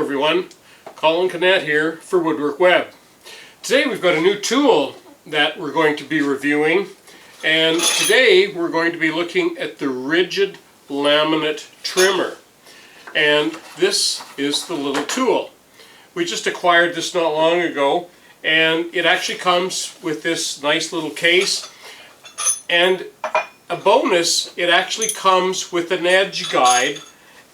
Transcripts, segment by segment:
everyone, Colin Canet here for WoodWorkWeb. Today we've got a new tool that we're going to be reviewing, and today we're going to be looking at the Ridgid Laminate Trimmer. And this is the little tool. We just acquired this not long ago, and it actually comes with this nice little case, and a bonus, it actually comes with an edge guide,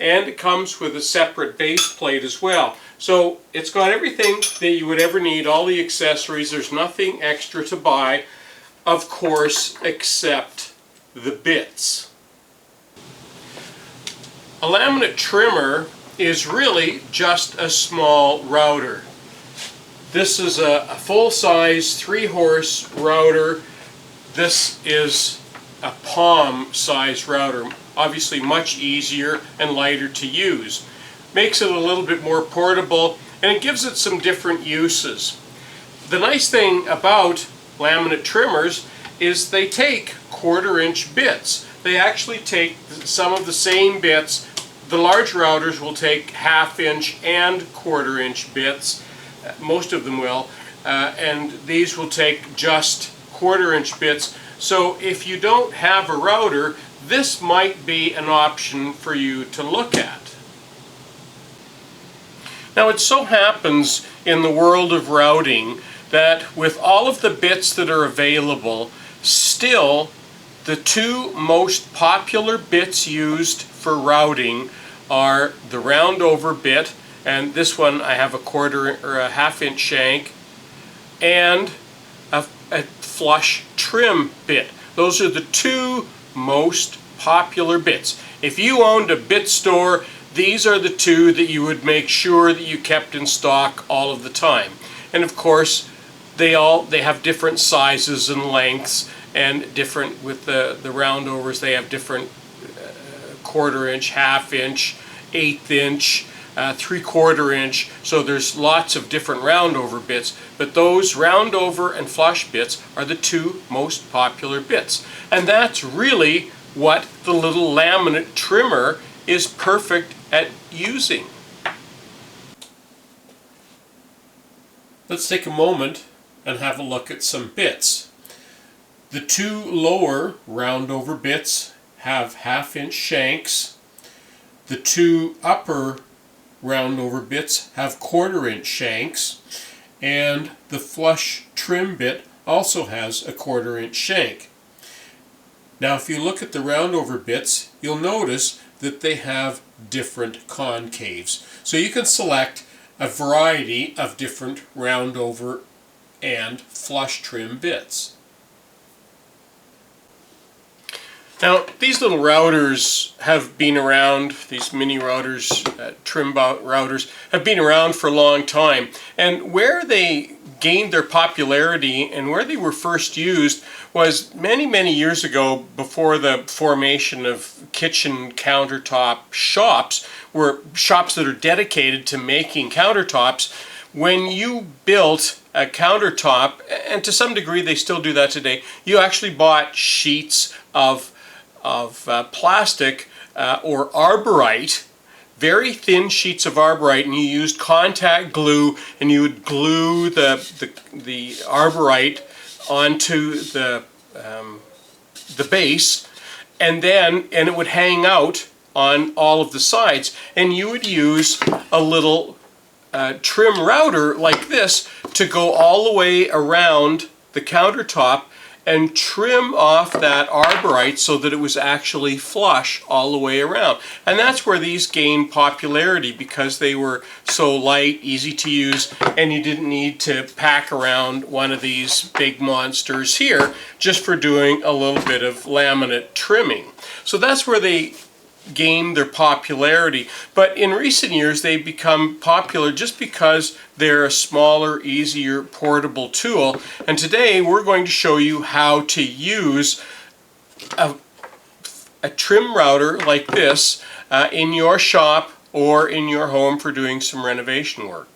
and it comes with a separate base plate as well. So it's got everything that you would ever need, all the accessories. There's nothing extra to buy, of course, except the bits. A laminate trimmer is really just a small router. This is a full-size 3-horse router. This is a palm-size router. Obviously much easier and lighter to use. Makes it a little bit more portable, and it gives it some different uses. The nice thing about laminate trimmers is they take 1/4-inch bits. They actually take some of the same bits. The large routers will take 1/2-inch and 1/4-inch bits. Most of them will. And these will take just 1/4-inch bits. So if you don't have a router, this might be an option for you to look at. Now, it so happens in the world of routing that with all of the bits that are available, still the two most popular bits used for routing are the round over bit, and this one I have a 1/4-inch shank, and a flush trim bit. Those are the two most popular bits. If you owned a bit store, these are the two that you would make sure that you kept in stock all of the time. And of course, they have different sizes and lengths, and different with the round overs. They have different 1/4-inch, 1/2-inch, 1/8-inch, 3/4-inch. So there's lots of different round over bits, but those round over and flush bits are the two most popular bits. And that's really what the little laminate trimmer is perfect at using. Let's take a moment and have a look at some bits. The two lower round over bits have 1/2-inch shanks. The two upper round over bits have 1/4-inch shanks, and the flush trim bit also has a 1/4-inch shank. Now, if you look at the round over bits, you'll notice that they have different concaves. So you can select a variety of different round over and flush trim bits. Now, these little routers have been around, these mini routers, trim routers, have been around for a long time. And where they gained their popularity and where they were first used was many, many years ago, before the formation of kitchen countertop shops, where shops that are dedicated to making countertops. When you built a countertop, and to some degree they still do that today, you actually bought sheets of plastic or arborite, very thin sheets of arborite, and you used contact glue, and you would glue the arborite onto the base, and it would hang out on all of the sides, and you would use a little trim router like this to go all the way around the countertop and trim off that arborite so that it was actually flush all the way around. And that's where these gained popularity, because they were so light, easy to use, and you didn't need to pack around one of these big monsters here just for doing a little bit of laminate trimming. So that's where they gained their popularity. But in recent years they've become popular just because they're a smaller, easier, portable tool. And today we're going to show you how to use a trim router like this in your shop or in your home for doing some renovation work.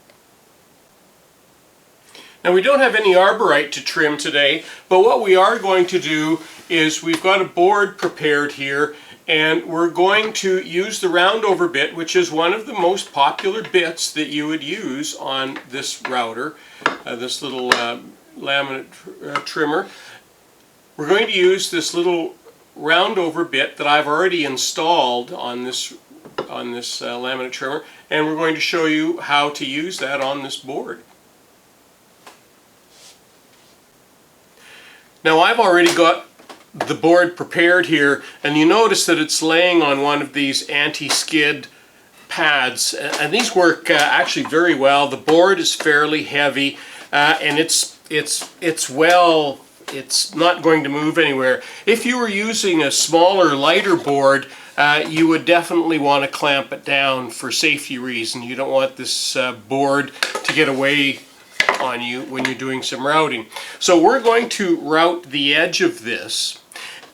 Now, we don't have any arborite to trim today, but what we are going to do is we've got a board prepared here, And we're going to use the roundover bit, which is one of the most popular bits that you would use on this router, this little laminate trimmer. We're going to use this little roundover bit that I've already installed on this laminate trimmer, and we're going to show you how to use that on this board. Now I've already got the board prepared here, and you notice that it's laying on one of these anti-skid pads, and these work actually very well. The board is fairly heavy, and it's not going to move anywhere. If you were using a smaller, lighter board, you would definitely want to clamp it down for safety reasons. You don't want this board to get away on you when you're doing some routing. So we're going to route the edge of this,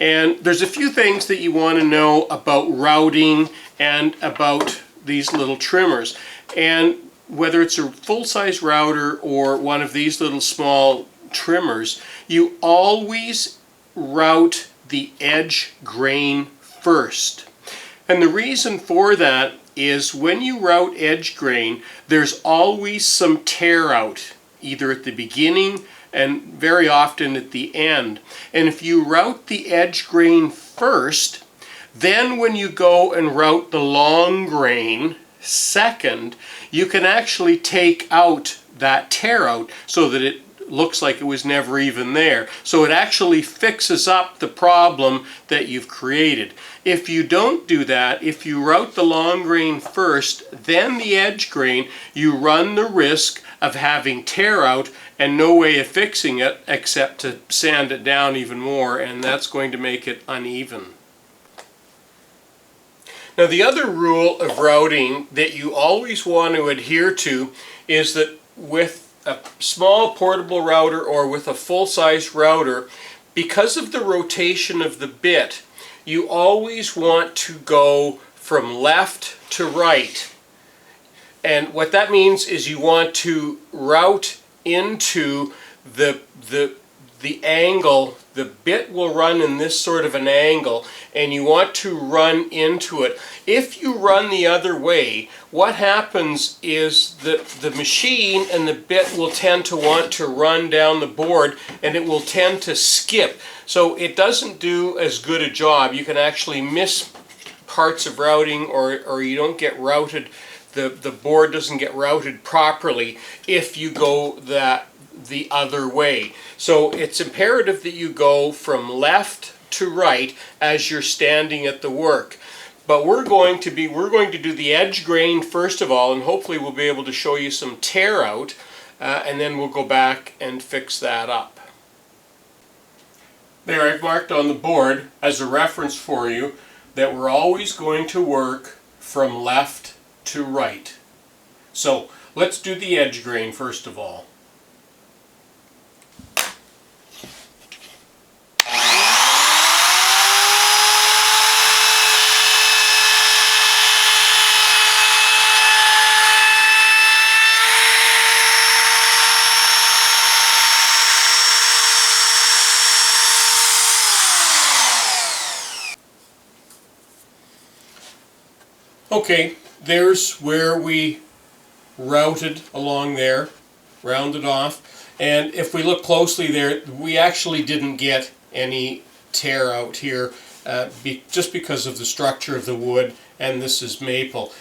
and there's a few things that you want to know about routing and about these little trimmers. And whether it's a full-size router or one of these little small trimmers, you always route the edge grain first. And the reason for that is when you route edge grain, there's always some tear out, either at the beginning and very often at the end. And if you route the edge grain first, then when you go and route the long grain second, you can actually take out that tear out so that it looks like it was never even there. So it actually fixes up the problem that you've created. If you don't do that, if you route the long grain first, then the edge grain, you run the risk of having tear out and no way of fixing it except to sand it down even more, and that's going to make it uneven. Now the other rule of routing that you always want to adhere to is that with a small portable router or with a full-size router, because of the rotation of the bit, you always want to go from left to right. And what that means is you want to route into the angle. The bit will run in this sort of an angle, and you want to run into it. If you run the other way, what happens is that the machine and the bit will tend to want to run down the board, and it will tend to skip. So it doesn't do as good a job. You can actually miss parts of routing, or you don't get routed. The board doesn't get routed properly if you go the other way. So it's imperative that you go from left to right as you're standing at the work. But we're going to do the edge grain first of all, and hopefully we'll be able to show you some tear out, and then we'll go back and fix that up. There, I've marked on the board as a reference for you that we're always going to work from left to right. So let's do the edge grain first of all. Okay, there's where we routed along there, rounded off, and if we look closely there, we actually didn't get any tear out here just because of the structure of the wood, and this is maple.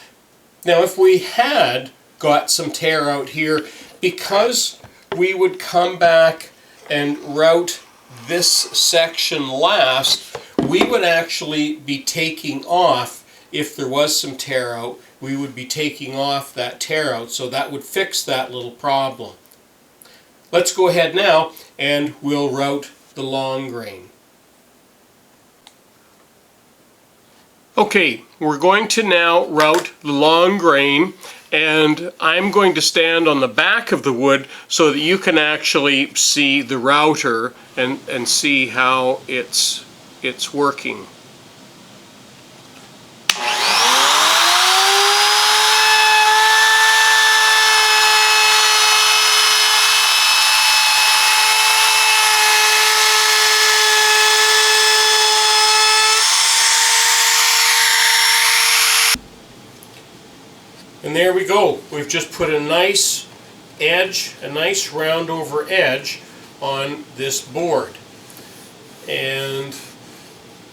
Now if we had got some tear out here, because we would come back and route this section last, we would actually be taking off. If there was some tear out, we would be taking off that tear out, so that would fix that little problem. Let's go ahead now and we'll route the long grain. Okay, we're going to now route the long grain, and I'm going to stand on the back of the wood so that you can actually see the router and see how it's working. And there we go. We've just put a nice edge, a nice round over edge on this board. And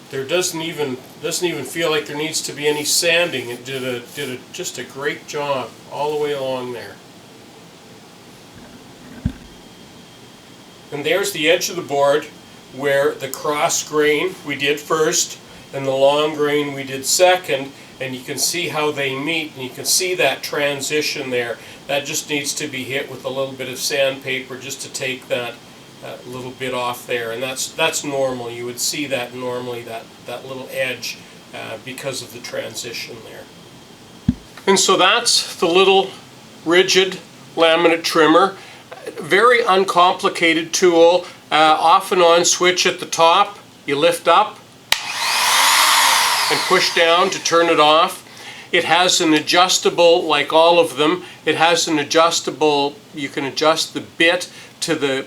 there doesn't even feel like there needs to be any sanding. It did just a great job all the way along there. And there's the edge of the board where the cross grain we did first and the long grain we did second, and you can see how they meet, and you can see that transition there. That just needs to be hit with a little bit of sandpaper just to take that little bit off there, and that's normal. You would see that normally, that little edge, because of the transition there. And so that's the little Ridgid laminate trimmer. Very uncomplicated tool. Off and on switch at the top. You lift up and push down to turn it off. It has an adjustable, like all of them, it has an adjustable, you can adjust the bit to the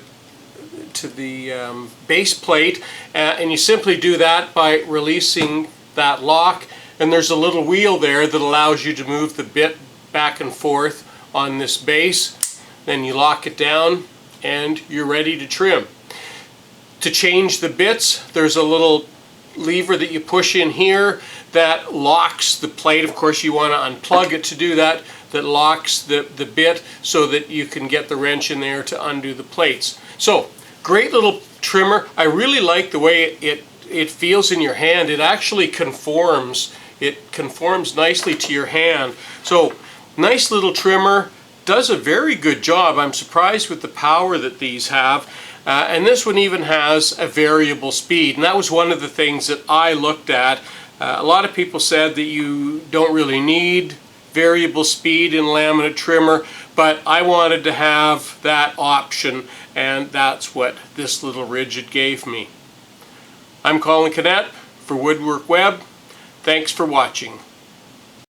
base plate, and you simply do that by releasing that lock, and there's a little wheel there that allows you to move the bit back and forth on this base. Then you lock it down and you're ready to trim. To change the bits, there's a little lever that you push in here that locks the plate. Of course, you want to unplug it to do that. That locks the bit so that you can get the wrench in there to undo the plates. So, great little trimmer. I really like the way it feels in your hand. It actually conforms. It conforms nicely to your hand. So, nice little trimmer. Does a very good job. I'm surprised with the power that these have. And this one even has a variable speed, and that was one of the things that I looked at. A lot of people said that you don't really need variable speed in laminate trimmer, but I wanted to have that option, and that's what this little Ridgid gave me. I'm Colin Cadet for WoodWorkWeb. Thanks for watching.